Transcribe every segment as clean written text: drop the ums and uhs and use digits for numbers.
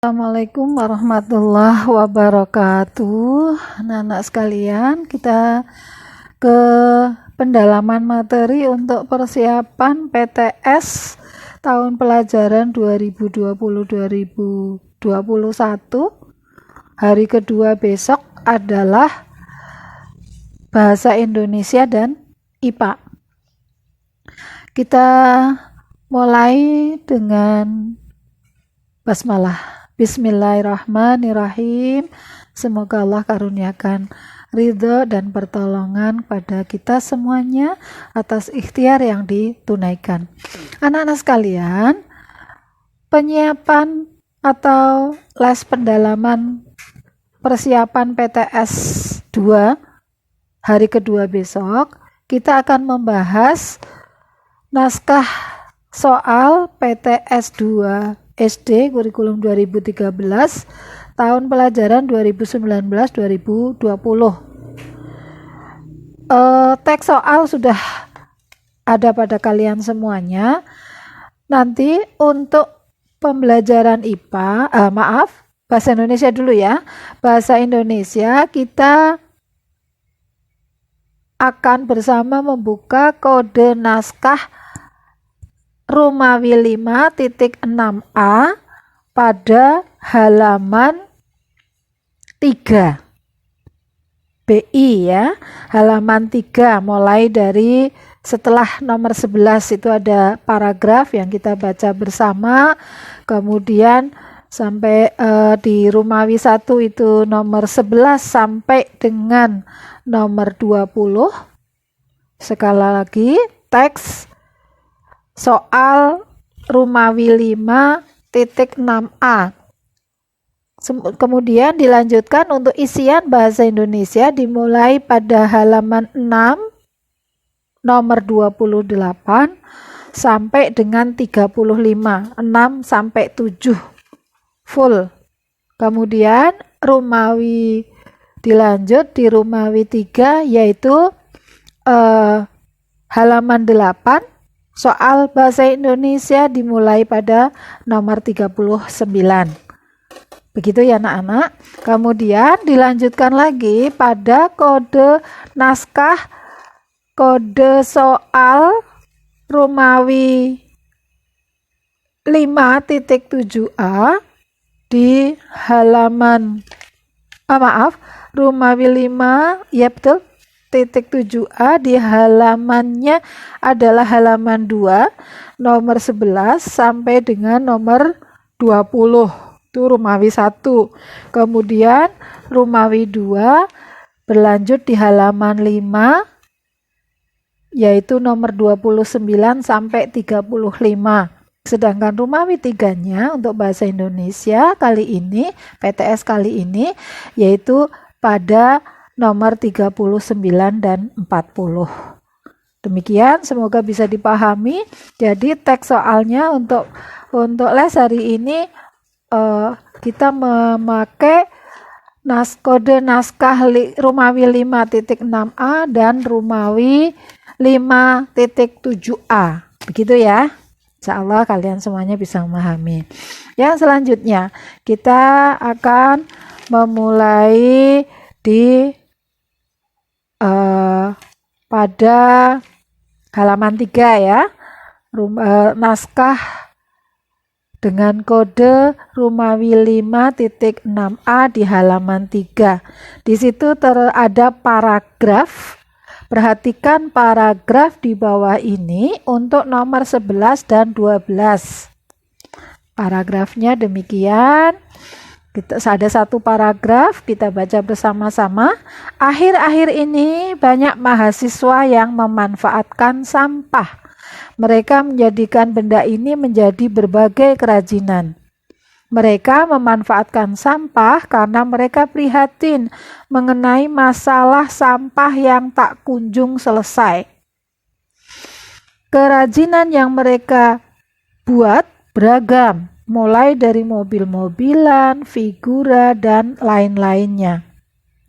Assalamualaikum warahmatullahi wabarakatuh. Anak-anak sekalian, kita ke pendalaman materi untuk persiapan PTS tahun pelajaran 2020-2021. Hari kedua besok adalah Bahasa Indonesia dan IPA. Kita mulai dengan basmalah. Bismillahirrahmanirrahim. Semoga Allah karuniakan ridho dan pertolongan pada kita semuanya atas ikhtiar yang ditunaikan. Anak-anak sekalian, penyiapan atau les pendalaman persiapan PTS 2 hari kedua besok, kita akan membahas naskah soal PTS 2 SD kurikulum 2013 tahun pelajaran 2019-2020. Teks soal sudah ada pada kalian semuanya. Nanti untuk pembelajaran bahasa Indonesia dulu ya. Bahasa Indonesia kita akan bersama membuka kode naskah Romawi 5.6a pada halaman 3 BI ya, halaman 3 mulai dari setelah nomor 11 itu ada paragraf yang kita baca bersama, kemudian sampai di Romawi 1 itu nomor 11 sampai dengan nomor 20. Sekali lagi teks soal Romawi 5.6a. Kemudian dilanjutkan untuk isian bahasa Indonesia dimulai pada halaman 6 nomor 28 sampai dengan 35, 6 sampai 7 full. Kemudian Romawi dilanjut di Romawi 3 yaitu halaman 8 soal bahasa Indonesia dimulai pada nomor 39. Begitu ya anak-anak. Kemudian dilanjutkan lagi pada kode naskah, kode soal Romawi 5.7a di halaman Romawi 5 ya betul titik 7a di halamannya adalah halaman 2 nomor 11 sampai dengan nomor 20 itu Romawi 1. Kemudian Romawi 2 berlanjut di halaman 5 yaitu nomor 29 sampai 35. Sedangkan Romawi 3-nya untuk bahasa Indonesia kali ini, PTS kali ini yaitu pada nomor 39 dan 40. Demikian, semoga bisa dipahami. Jadi teks soalnya untuk les hari ini kita memakai kode naskah Romawi 5.6a dan Romawi 5.7a. Begitu ya. Insyaallah kalian semuanya bisa memahami. Yang selanjutnya kita akan memulai di pada halaman 3 ya, naskah dengan kode Romawi 5.6a di halaman 3. Di situ ada paragraf. Perhatikan paragraf di bawah ini untuk nomor 11 dan 12. Paragrafnya demikian. Ada satu paragraf, kita baca bersama-sama. Akhir-akhir ini banyak mahasiswa yang memanfaatkan sampah. Mereka menjadikan benda ini menjadi berbagai kerajinan. Mereka memanfaatkan sampah karena mereka prihatin mengenai masalah sampah yang tak kunjung selesai. Kerajinan yang mereka buat beragam, mulai dari mobil-mobilan, figura, dan lain-lainnya.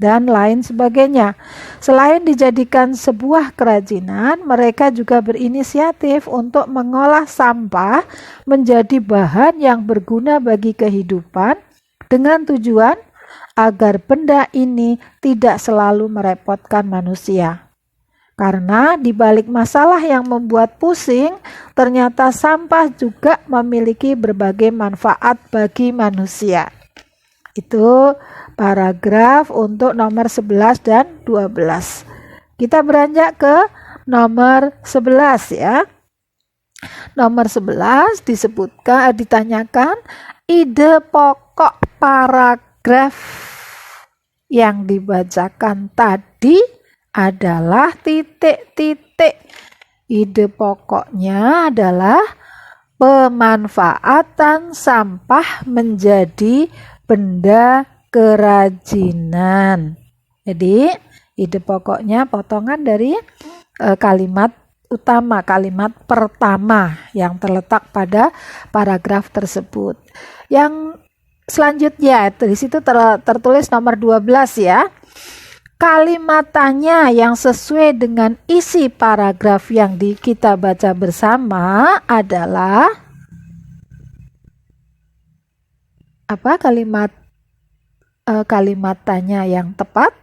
dan lain sebagainya. Selain dijadikan sebuah kerajinan, mereka juga berinisiatif untuk mengolah sampah menjadi bahan yang berguna bagi kehidupan dengan tujuan agar benda ini tidak selalu merepotkan manusia. Karena di balik masalah yang membuat pusing, ternyata sampah juga memiliki berbagai manfaat bagi manusia. Itu paragraf untuk nomor 11 dan 12. Kita beranjak ke nomor 11 ya. Nomor 11 ditanyakan ide pokok paragraf yang dibacakan tadi adalah titik-titik. Ide pokoknya adalah pemanfaatan sampah menjadi benda kerajinan. Jadi ide pokoknya potongan dari kalimat utama, kalimat pertama yang terletak pada paragraf tersebut. Yang selanjutnya di situ tertulis nomor 12 ya. Kalimat tanya yang sesuai dengan isi paragraf yang kita baca bersama adalah apa? Kalimat tanya yang tepat.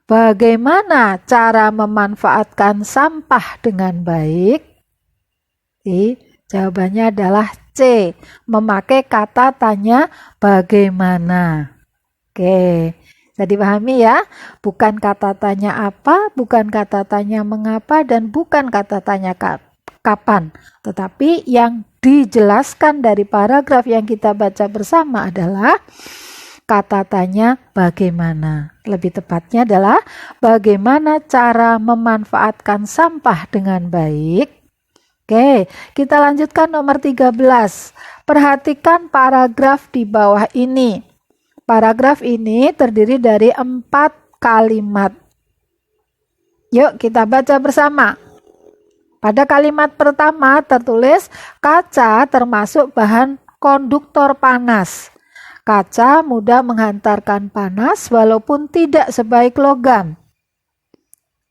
Bagaimana cara memanfaatkan sampah dengan baik? Jawabannya adalah C. Memakai kata tanya bagaimana. Oke. Bisa dipahami ya, bukan kata tanya apa, bukan kata tanya mengapa, dan bukan kata tanya kapan. Tetapi yang dijelaskan dari paragraf yang kita baca bersama adalah kata tanya bagaimana. Lebih tepatnya adalah bagaimana cara memanfaatkan sampah dengan baik. Oke, kita lanjutkan nomor 13. Perhatikan paragraf di bawah ini. Paragraf ini terdiri dari 4 kalimat. Yuk kita baca bersama. Pada kalimat pertama tertulis kaca termasuk bahan konduktor panas. Kaca mudah menghantarkan panas walaupun tidak sebaik logam.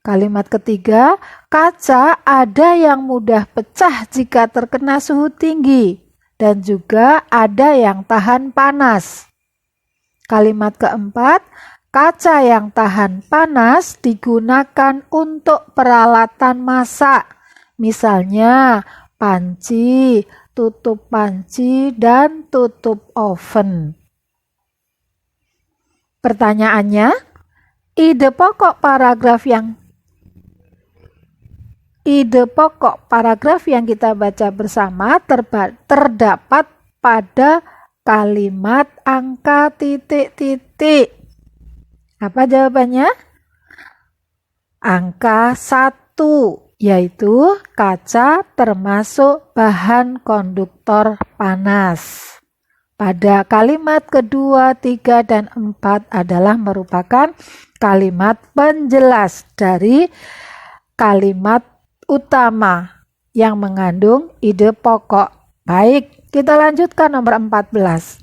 Kalimat ketiga, kaca ada yang mudah pecah jika terkena suhu tinggi dan juga ada yang tahan panas. Kalimat keempat, kaca yang tahan panas digunakan untuk peralatan masak, misalnya panci, tutup panci, dan tutup oven. Pertanyaannya, ide pokok paragraf yang kita baca bersama terdapat pada kalimat angka titik-titik. Apa jawabannya? Angka 1, yaitu kaca termasuk bahan konduktor panas. Pada kalimat kedua, 3, dan 4 adalah merupakan kalimat penjelas dari kalimat utama yang mengandung ide pokok. Baik, kita lanjutkan nomor 14.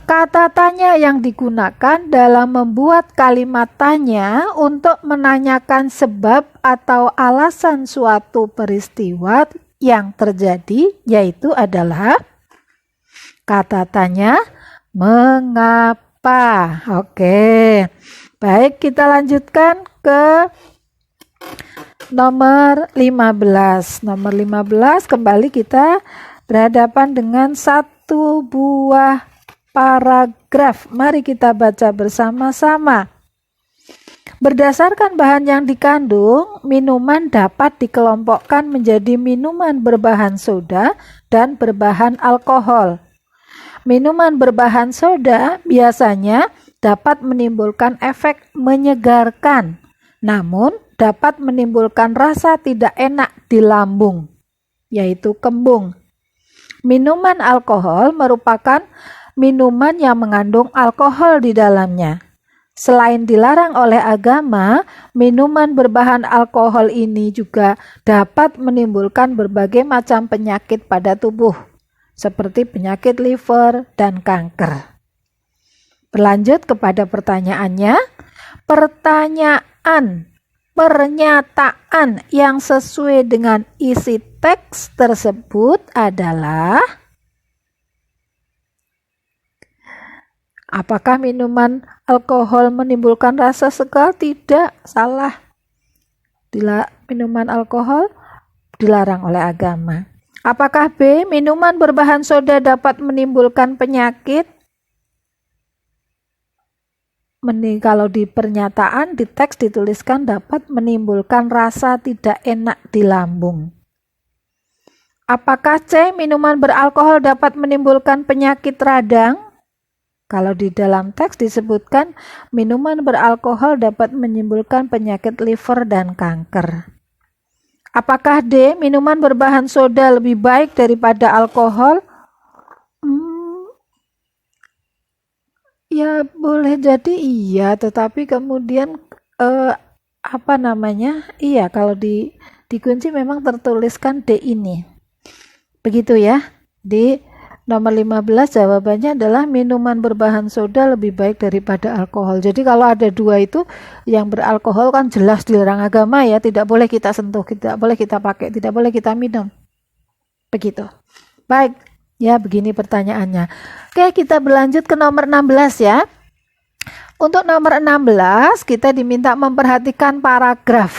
Kata tanya yang digunakan dalam membuat kalimat tanya untuk menanyakan sebab atau alasan suatu peristiwa yang terjadi yaitu adalah kata tanya mengapa. Oke. Baik, kita lanjutkan ke nomor 15. Nomor 15 kembali kita berhadapan dengan satu buah paragraf. Mari kita baca bersama-sama. Berdasarkan bahan yang dikandung, minuman dapat dikelompokkan menjadi minuman berbahan soda dan berbahan alkohol. Minuman berbahan soda biasanya dapat menimbulkan efek menyegarkan, namun dapat menimbulkan rasa tidak enak di lambung, yaitu kembung. Minuman alkohol merupakan minuman yang mengandung alkohol di dalamnya. Selain dilarang oleh agama, minuman berbahan alkohol ini juga dapat menimbulkan berbagai macam penyakit pada tubuh, seperti penyakit liver dan kanker. Berlanjut kepada pertanyaannya, Pertanyaan, pernyataan yang sesuai dengan isi teks tersebut adalah: apakah minuman alkohol menimbulkan rasa segar? Tidak, salah. Minuman alkohol dilarang oleh agama. Apakah B, minuman berbahan soda dapat menimbulkan penyakit? Kalau di pernyataan, di teks dituliskan dapat menimbulkan rasa tidak enak di lambung. Apakah C, minuman beralkohol dapat menimbulkan penyakit radang? Kalau di dalam teks disebutkan minuman beralkohol dapat menimbulkan penyakit liver dan kanker. Apakah D, minuman berbahan soda lebih baik daripada alkohol? Ya boleh jadi iya, tetapi kemudian iya, kalau di kunci memang tertuliskan D ini. Begitu ya. Di nomor 15 jawabannya adalah minuman berbahan soda lebih baik daripada alkohol. Jadi kalau ada dua itu, yang beralkohol kan jelas dilarang agama ya, tidak boleh kita sentuh, tidak boleh kita pakai, tidak boleh kita minum. Begitu. Baik. Ya, begini pertanyaannya. Oke, kita berlanjut ke nomor 16 ya. Untuk nomor 16, kita diminta memperhatikan paragraf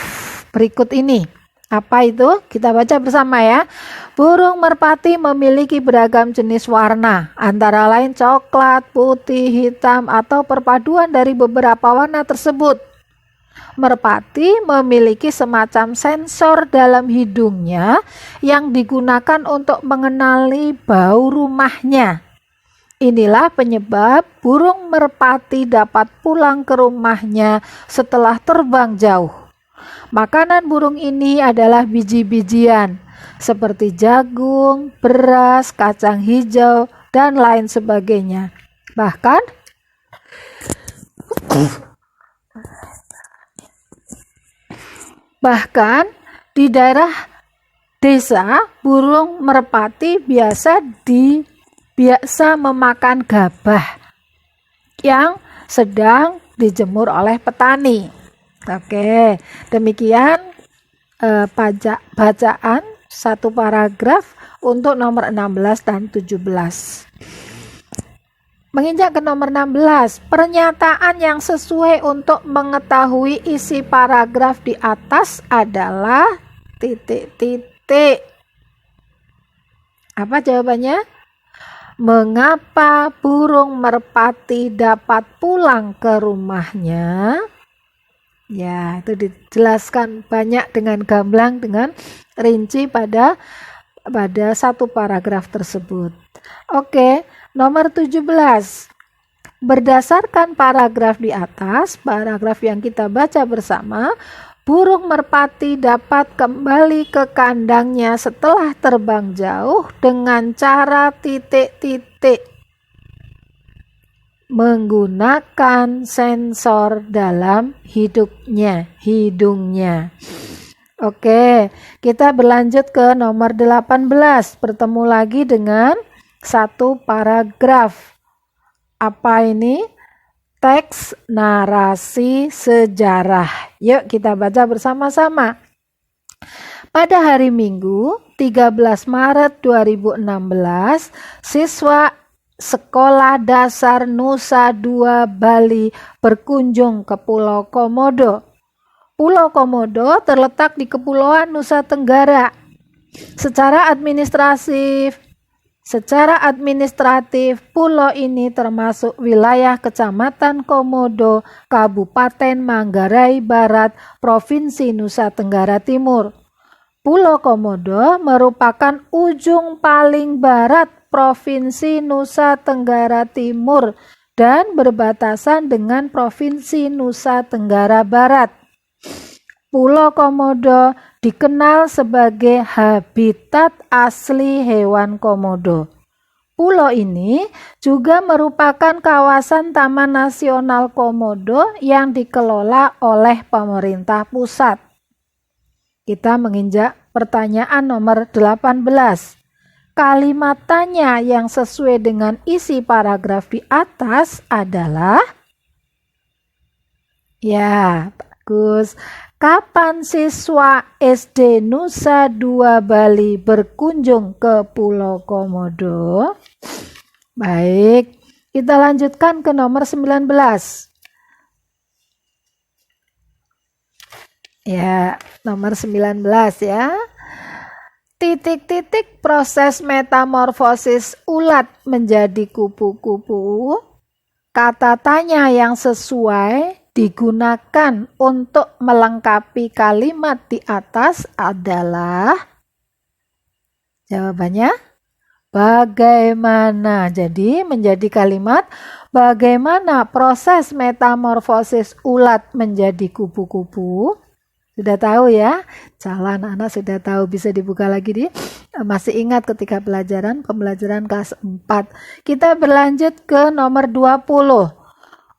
berikut ini. Apa itu? Kita baca bersama ya. Burung merpati memiliki beragam jenis warna, antara lain coklat, putih, hitam, atau perpaduan dari beberapa warna tersebut. Merpati memiliki semacam sensor dalam hidungnya yang digunakan untuk mengenali bau rumahnya. Inilah penyebab burung merpati dapat pulang ke rumahnya setelah terbang jauh. Makanan burung ini adalah biji-bijian seperti jagung, beras, kacang hijau, dan lain sebagainya. Bahkan di daerah desa, burung merpati biasa memakan gabah yang sedang dijemur oleh petani. Oke, demikian bacaan satu paragraf untuk nomor 16 dan 17. Menginjak ke nomor 16, pernyataan yang sesuai untuk mengetahui isi paragraf di atas adalah ... Apa jawabannya? Mengapa burung merpati dapat pulang ke rumahnya? Ya, itu dijelaskan banyak dengan gamblang, dengan rinci pada satu paragraf tersebut. Oke. Nomor 17, berdasarkan paragraf di atas, paragraf yang kita baca bersama, burung merpati dapat kembali ke kandangnya setelah terbang jauh dengan cara ... menggunakan sensor dalam hidungnya. Oke, kita berlanjut ke nomor 18, bertemu lagi dengan satu paragraf. Apa ini? Teks narasi sejarah. Yuk kita baca bersama-sama. Pada hari Minggu 13 Maret 2016, siswa Sekolah Dasar Nusa Dua Bali berkunjung ke Pulau Komodo. Pulau Komodo terletak di Kepulauan Nusa Tenggara. Secara administratif, pulau ini termasuk wilayah Kecamatan Komodo, Kabupaten Manggarai Barat, Provinsi Nusa Tenggara Timur. Pulau Komodo merupakan ujung paling barat Provinsi Nusa Tenggara Timur dan berbatasan dengan Provinsi Nusa Tenggara Barat. Pulau Komodo dikenal sebagai habitat asli hewan komodo. Pulau ini juga merupakan kawasan Taman Nasional Komodo yang dikelola oleh pemerintah pusat. Kita menginjak pertanyaan nomor 18. Kalimat tanya yang sesuai dengan isi paragraf di atas adalah, Ya, bagus. Kapan siswa SD Nusa Dua Bali berkunjung ke Pulau Komodo? Baik, kita lanjutkan ke nomor 19. Ya, nomor 19 ya. Titik-titik proses metamorfosis ulat menjadi kupu-kupu. Kata tanya yang sesuai digunakan untuk melengkapi kalimat di atas adalah, jawabannya bagaimana. Jadi menjadi kalimat bagaimana proses metamorfosis ulat menjadi kupu-kupu. Sudah tahu ya? Calon anak sudah tahu, bisa dibuka lagi di masih ingat ketika pembelajaran kelas 4. Kita berlanjut ke nomor 20.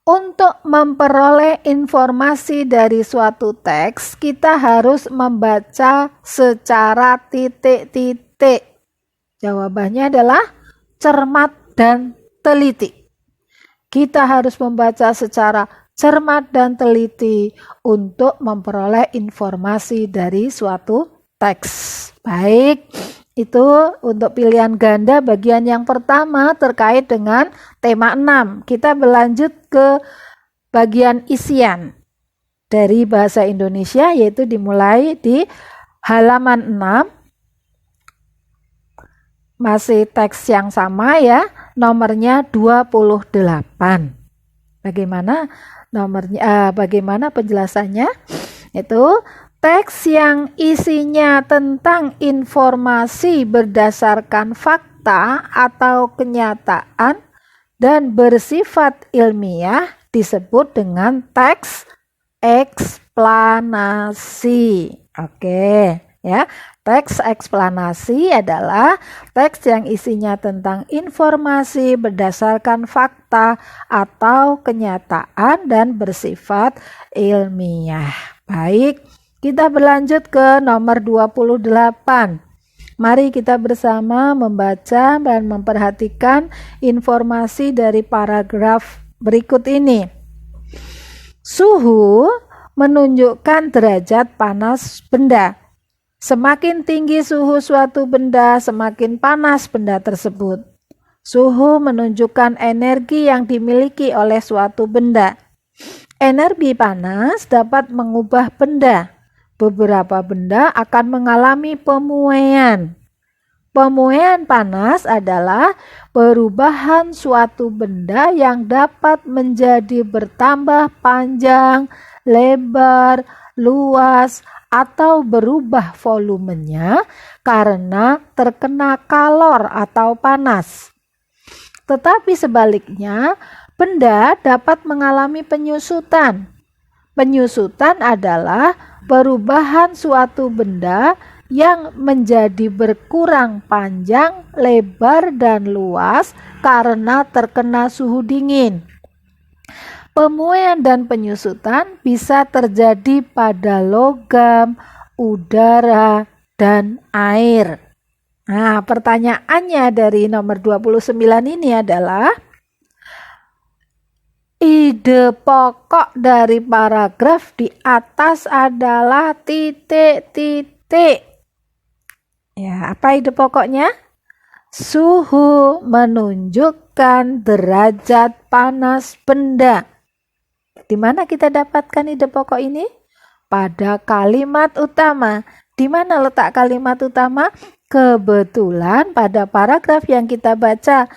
Untuk memperoleh informasi dari suatu teks, kita harus membaca secara titik-titik. Jawabannya adalah cermat dan teliti. Kita harus membaca secara cermat dan teliti untuk memperoleh informasi dari suatu teks. Baik, itu untuk pilihan ganda bagian yang pertama terkait dengan tema 6. Kita berlanjut ke bagian isian dari bahasa Indonesia, yaitu dimulai di halaman 6. Masih teks yang sama ya, nomornya 28. Bagaimana nomornya? Bagaimana penjelasannya? Itu teks yang isinya tentang informasi berdasarkan fakta atau kenyataan dan bersifat ilmiah disebut dengan teks eksplanasi. Oke, ya. Teks eksplanasi adalah teks yang isinya tentang informasi berdasarkan fakta atau kenyataan dan bersifat ilmiah. Baik, kita berlanjut ke nomor 28. Mari kita bersama membaca dan memperhatikan informasi dari paragraf berikut ini. Suhu menunjukkan derajat panas benda. Semakin tinggi suhu suatu benda, semakin panas benda tersebut. Suhu menunjukkan energi yang dimiliki oleh suatu benda. Energi panas dapat mengubah benda. Beberapa benda akan mengalami pemuaian. Pemuaian panas adalah perubahan suatu benda yang dapat menjadi bertambah panjang, lebar, luas, atau berubah volumenya karena terkena kalor atau panas. Tetapi sebaliknya, benda dapat mengalami penyusutan. Penyusutan adalah perubahan suatu benda yang menjadi berkurang panjang, lebar, dan luas karena terkena suhu dingin. Pemuaian dan penyusutan bisa terjadi pada logam, udara, dan air. Nah, pertanyaannya dari nomor 29 ini adalah, ide pokok dari paragraf di atas adalah titik-titik. Ya, apa ide pokoknya? Suhu menunjukkan derajat panas benda. Di mana kita dapatkan ide pokok ini? Pada kalimat utama. Di mana letak kalimat utama? Kebetulan pada paragraf yang kita baca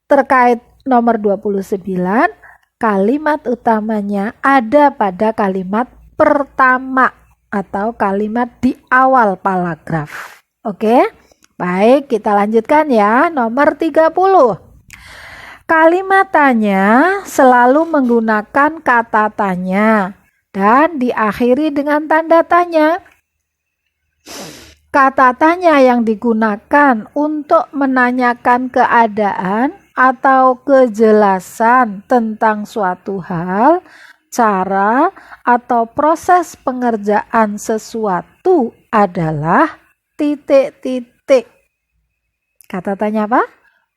terkait nomor 29, kalimat utamanya ada pada kalimat pertama atau kalimat di awal paragraf. Oke? Baik, kita lanjutkan ya. Nomor 30. Kalimat tanya selalu menggunakan kata tanya dan diakhiri dengan tanda tanya. Kata tanya yang digunakan untuk menanyakan keadaan atau kejelasan tentang suatu hal, cara, atau proses pengerjaan sesuatu adalah titik-titik. Kata tanya apa?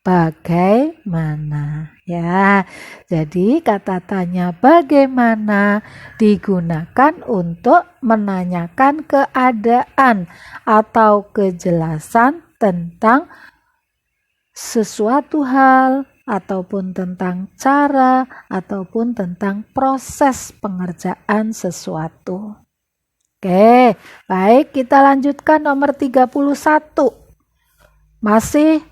bagaimana. Ya, jadi kata tanya bagaimana digunakan untuk menanyakan keadaan atau kejelasan tentang sesuatu hal ataupun tentang cara ataupun tentang proses pengerjaan sesuatu. Oke, baik, kita lanjutkan nomor 31. Masih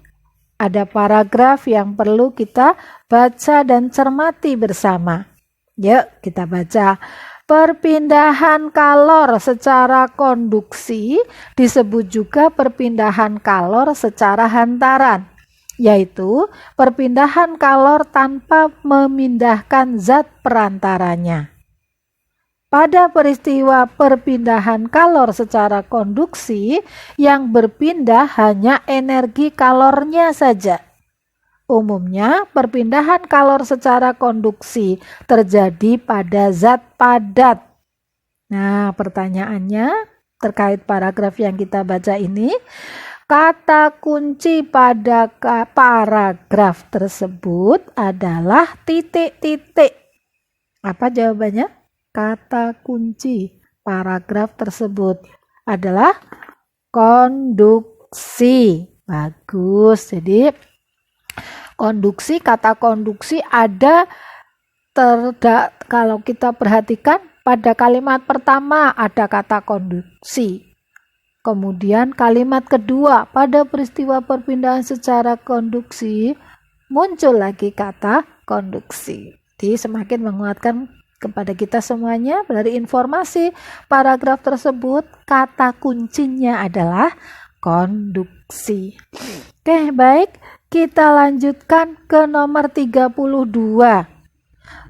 ada paragraf yang perlu kita baca dan cermati bersama. Yuk kita baca. Perpindahan kalor secara konduksi disebut juga perpindahan kalor secara hantaran, yaitu perpindahan kalor tanpa memindahkan zat perantaranya. Pada peristiwa perpindahan kalor secara konduksi, yang berpindah hanya energi kalornya saja. Umumnya, perpindahan kalor secara konduksi terjadi pada zat padat. Nah, pertanyaannya terkait paragraf yang kita baca ini, kata kunci pada paragraf tersebut adalah titik-titik. Apa jawabannya? Kata kunci paragraf tersebut adalah konduksi. Bagus. Jadi konduksi, kata konduksi ada kalau kita perhatikan pada kalimat pertama ada kata konduksi. Kemudian kalimat kedua pada peristiwa perpindahan secara konduksi muncul lagi kata konduksi. Jadi semakin menguatkan kepada kita semuanya dari informasi paragraf tersebut, kata kuncinya adalah konduksi. Oke, baik, kita lanjutkan ke nomor 32.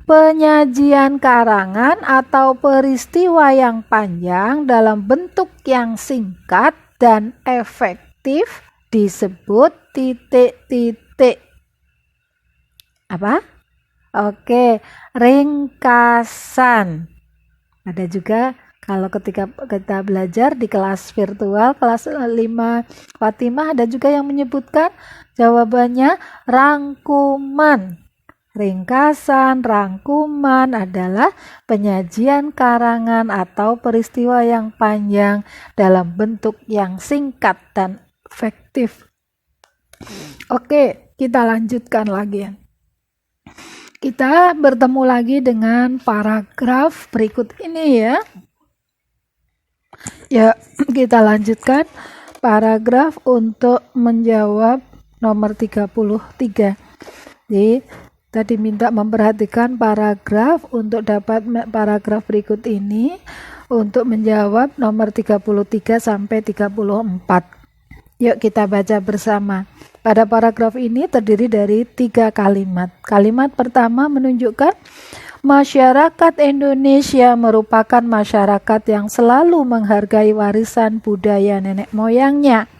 Penyajian karangan atau peristiwa yang panjang dalam bentuk yang singkat dan efektif disebut titik-titik. Apa? Oke, ringkasan. Ada juga kalau ketika kita belajar di kelas virtual, kelas 5 Fatimah, ada juga yang menyebutkan jawabannya rangkuman. Ringkasan, rangkuman adalah penyajian karangan atau peristiwa yang panjang dalam bentuk yang singkat dan efektif. Oke, kita lanjutkan lagi. Kita bertemu lagi dengan paragraf berikut ini ya. Ya, kita lanjutkan paragraf untuk menjawab nomor 33. Jadi, tadi minta memperhatikan paragraf untuk dapat paragraf berikut ini untuk menjawab nomor 33 sampai 34. Yuk kita baca bersama. Pada paragraf ini terdiri dari 3 kalimat. Kalimat pertama menunjukkan masyarakat Indonesia merupakan masyarakat yang selalu menghargai warisan budaya nenek moyangnya.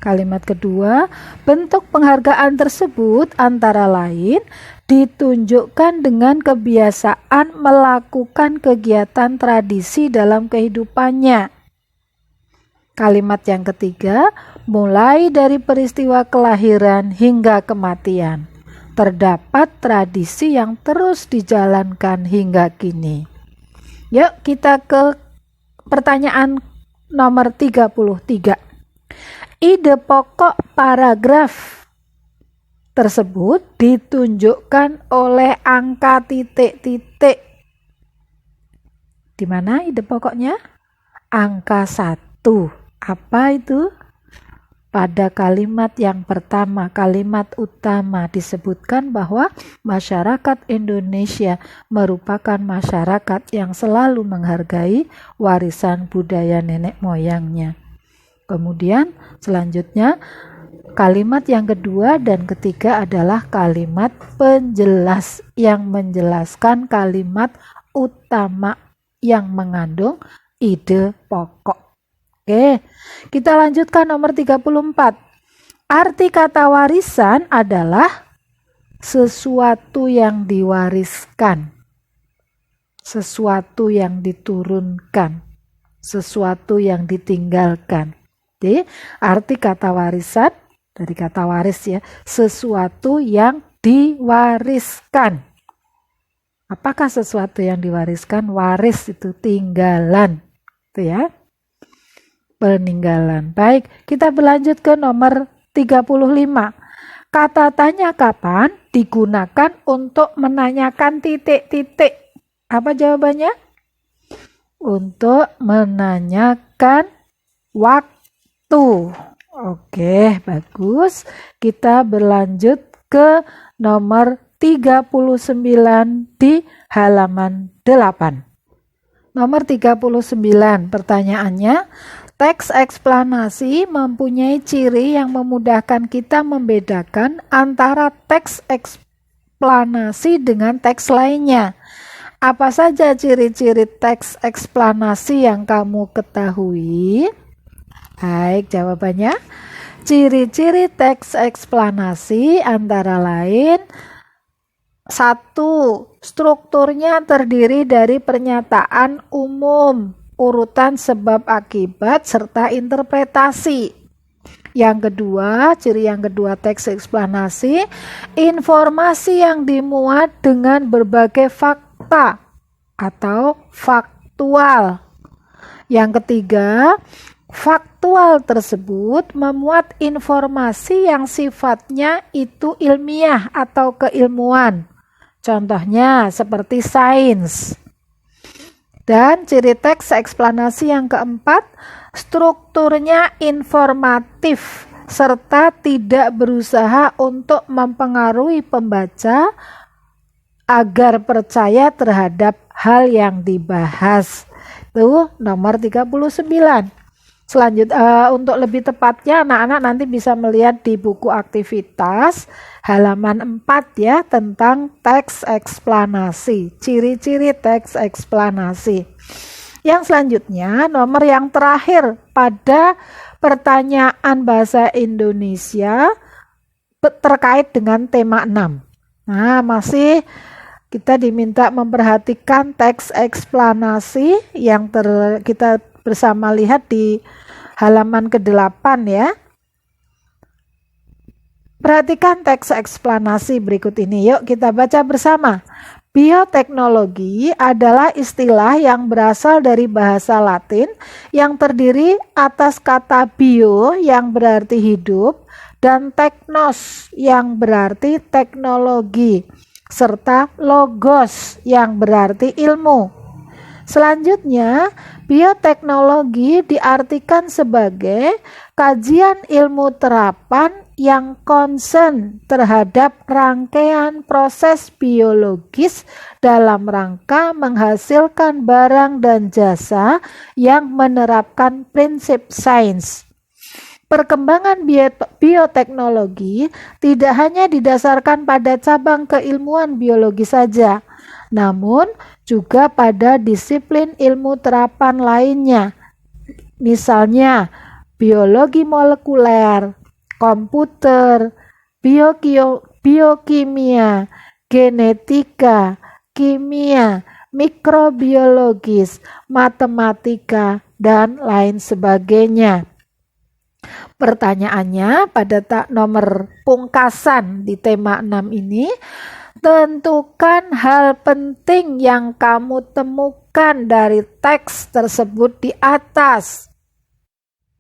Kalimat kedua, bentuk penghargaan tersebut antara lain ditunjukkan dengan kebiasaan melakukan kegiatan tradisi dalam kehidupannya. Kalimat yang ketiga, mulai dari peristiwa kelahiran hingga kematian, terdapat tradisi yang terus dijalankan hingga kini. Yuk kita ke pertanyaan nomor 33. Ide pokok paragraf tersebut ditunjukkan oleh angka titik-titik. Di mana ide pokoknya? Angka 1. Apa itu? Pada kalimat yang pertama, kalimat utama disebutkan bahwa masyarakat Indonesia merupakan masyarakat yang selalu menghargai warisan budaya nenek moyangnya. Kemudian selanjutnya kalimat yang kedua dan ketiga adalah kalimat penjelas yang menjelaskan kalimat utama yang mengandung ide pokok. Oke, kita lanjutkan nomor 34. Arti kata warisan adalah sesuatu yang diwariskan, sesuatu yang diturunkan, sesuatu yang ditinggalkan. Jadi, arti kata warisan dari kata waris ya, sesuatu yang diwariskan. Apakah sesuatu yang diwariskan? Waris itu tinggalan, itu ya, peninggalan. Baik, kita berlanjut ke nomor 35. Kata tanya kapan digunakan untuk menanyakan titik-titik. Apa jawabannya? Untuk menanyakan waktu. Oke, bagus. Kita berlanjut ke nomor 39 di halaman 8. Nomor 39, pertanyaannya, teks eksplanasi mempunyai ciri yang memudahkan kita membedakan antara teks eksplanasi dengan teks lainnya. Apa saja ciri-ciri teks eksplanasi yang kamu ketahui? Baik, jawabannya. Ciri-ciri teks eksplanasi antara lain: 1. Strukturnya terdiri dari pernyataan umum, urutan sebab akibat, serta interpretasi. Yang kedua, ciri yang kedua teks eksplanasi, informasi yang dimuat dengan berbagai fakta atau faktual. Yang ketiga, faktual tersebut memuat informasi yang sifatnya itu ilmiah atau keilmuan. Contohnya seperti sains. Dan ciri teks eksplanasi yang keempat, strukturnya informatif serta tidak berusaha untuk mempengaruhi pembaca agar percaya terhadap hal yang dibahas. Itu nomor 39. Selanjutnya, untuk lebih tepatnya anak-anak nanti bisa melihat di buku aktivitas halaman 4 ya, tentang teks eksplanasi, ciri-ciri teks eksplanasi. Yang selanjutnya, nomor yang terakhir pada pertanyaan bahasa Indonesia terkait dengan tema 6. Nah, masih kita diminta memperhatikan teks eksplanasi yang kita bersama lihat di halaman ke-8 ya. Perhatikan teks eksplanasi berikut ini. Yuk kita baca bersama. Bioteknologi adalah istilah yang berasal dari bahasa Latin yang terdiri atas kata bio yang berarti hidup dan teknos yang berarti teknologi serta logos yang berarti ilmu. Selanjutnya, bioteknologi diartikan sebagai kajian ilmu terapan yang konsen terhadap rangkaian proses biologis dalam rangka menghasilkan barang dan jasa yang menerapkan prinsip sains. Perkembangan bioteknologi tidak hanya didasarkan pada cabang keilmuan biologi saja, namun juga pada disiplin ilmu terapan lainnya, misalnya biologi molekuler, komputer, biokimia, genetika, kimia, mikrobiologis, matematika, dan lain sebagainya. Pertanyaannya pada nomor pungkasan di tema 6 ini, tentukan hal penting yang kamu temukan dari teks tersebut di atas.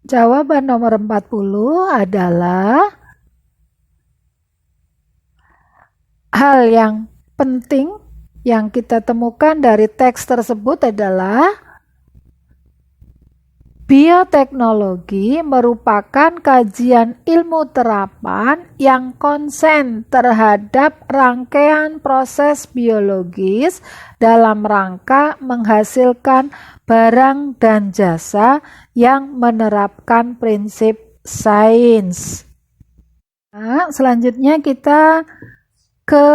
Jawaban nomor 40 adalah hal yang penting yang kita temukan dari teks tersebut adalah bioteknologi merupakan kajian ilmu terapan yang konsen terhadap rangkaian proses biologis dalam rangka menghasilkan barang dan jasa yang menerapkan prinsip sains. Nah, selanjutnya kita ke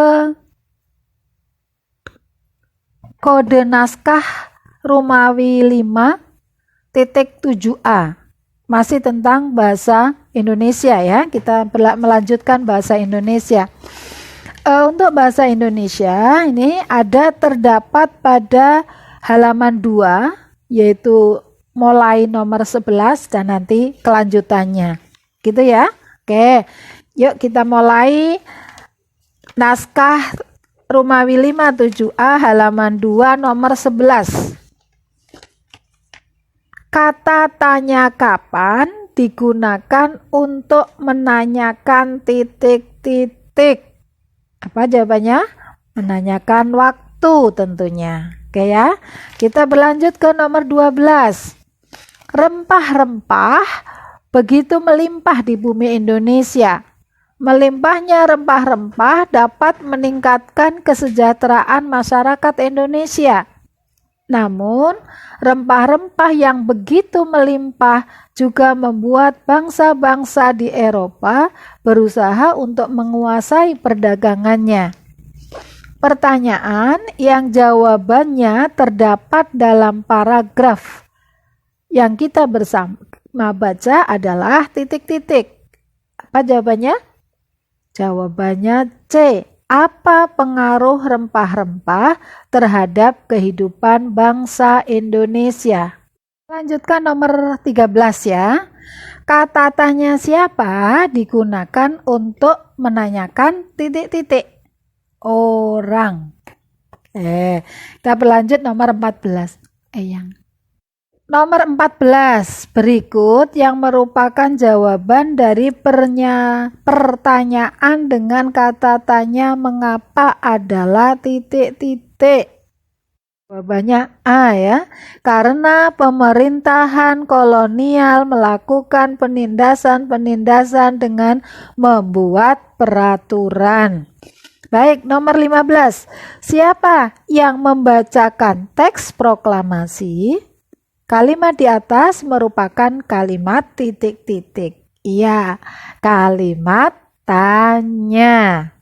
kode naskah Romawi 5.7a, masih tentang bahasa Indonesia ya. Kita melanjutkan bahasa Indonesia. Untuk bahasa Indonesia ini terdapat pada halaman 2, yaitu mulai nomor 11 dan nanti kelanjutannya. Gitu ya. Oke, yuk kita mulai naskah Rumawi 5 7A halaman 2 nomor 11. Kata tanya kapan digunakan untuk menanyakan titik-titik. Apa jawabannya? Menanyakan waktu tentunya. Oke ya. Kita berlanjut ke nomor 12. Rempah-rempah begitu melimpah di bumi Indonesia. Melimpahnya rempah-rempah dapat meningkatkan kesejahteraan masyarakat Indonesia. Namun, rempah-rempah yang begitu melimpah juga membuat bangsa-bangsa di Eropa berusaha untuk menguasai perdagangannya. Pertanyaan yang jawabannya terdapat dalam paragraf yang kita bersama baca adalah titik-titik. Apa jawabannya? Jawabannya C. Apa pengaruh rempah-rempah terhadap kehidupan bangsa Indonesia? Lanjutkan nomor 13 ya. Kata tanya siapa digunakan untuk menanyakan titik-titik. Orang. Kita berlanjut nomor 14. Nomor 14 berikut yang merupakan jawaban dari pertanyaan dengan kata tanya mengapa adalah titik-titik. Jawabannya A ya. Karena pemerintahan kolonial melakukan penindasan-penindasan dengan membuat peraturan. Baik, nomor 15. Siapa yang membacakan teks proklamasi? Kalimat di atas merupakan kalimat titik-titik. Iya, kalimat tanya.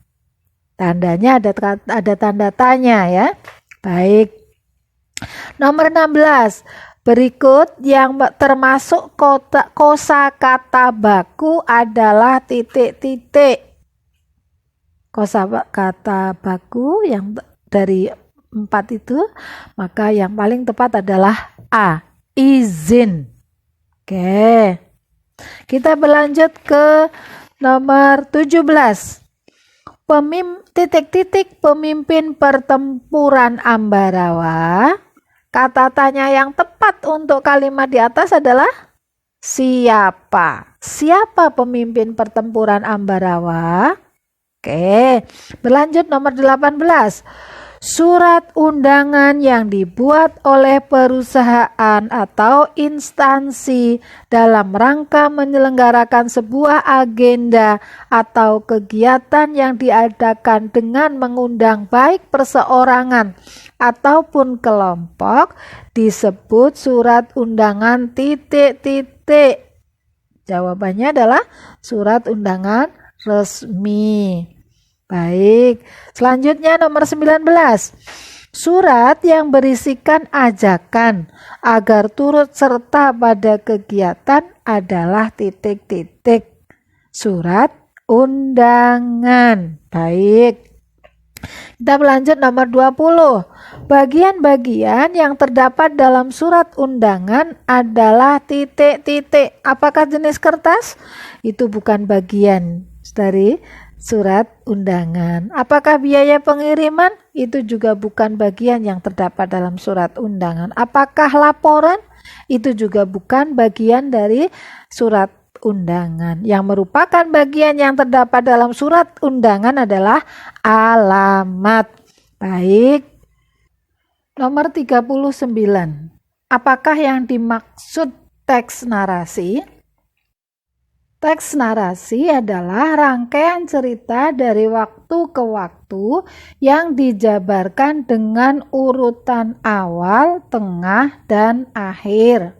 Tandanya ada tanda tanya ya. Baik. Nomor 16. Berikut yang termasuk kosakata baku adalah titik-titik. Kosakata baku yang dari 4 itu, maka yang paling tepat adalah A. Izin. Oke. Kita berlanjut ke nomor 17. Titik-titik pemimpin pertempuran Ambarawa. Kata tanya yang tepat untuk kalimat di atas adalah siapa? Siapa pemimpin pertempuran Ambarawa? Oke. Berlanjut nomor 18. Surat undangan yang dibuat oleh perusahaan atau instansi dalam rangka menyelenggarakan sebuah agenda atau kegiatan yang diadakan dengan mengundang baik perseorangan ataupun kelompok disebut surat undangan titik-titik. Jawabannya adalah surat undangan resmi. Baik, selanjutnya nomor 19. Surat yang berisikan ajakan agar turut serta pada kegiatan adalah titik-titik. Surat undangan. Baik. Kita berlanjut nomor 20. Bagian-bagian yang terdapat dalam surat undangan adalah titik-titik. Apakah jenis kertas? Itu bukan bagian dari surat undangan. Apakah biaya pengiriman? Itu juga bukan bagian yang terdapat dalam surat undangan. Apakah laporan? Itu juga bukan bagian dari surat undangan. Yang merupakan bagian yang terdapat dalam surat undangan adalah alamat. Baik. Nomor 39. Apakah yang dimaksud teks narasi? Teks narasi adalah rangkaian cerita dari waktu ke waktu yang dijabarkan dengan urutan awal, tengah, dan akhir.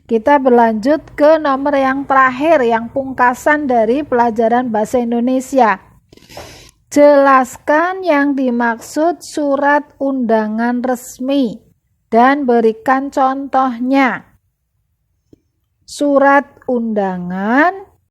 Kita berlanjut ke nomor yang terakhir, yang pungkasan dari pelajaran bahasa Indonesia. Jelaskan yang dimaksud surat undangan resmi dan berikan contohnya. Surat undangan